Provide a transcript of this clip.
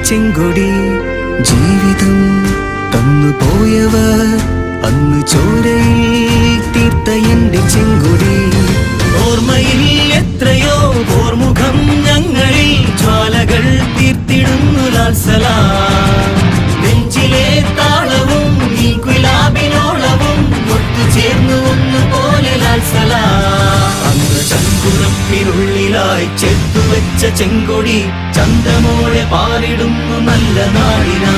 ചെങ്കൊടി ജീവിതം തന്നുപോയവർ അന്ന് ചോരയിൽ തീർത്ത എന്റെ ചെങ്കൊടി ഓർമ്മയിൽ എത്രയോ ഓർമുഖം ഞങ്ങളിൽ ജ്വാലകൾ തീർത്തിടുന്നു ലാൽസലാം നെഞ്ചിലെ താളവും ഈ കുലാബിനോളവും ഒത്തുചേർന്നു ഒന്നുപോലെ ലാൽസലാം അന്ന് ചങ്കുറപ്പിനുള്ളിലായി ചേർത്തുവെച്ച ചെങ്കൊടി ചന്തമോടെ പാറിടുന്നു നല്ല നാടിനാ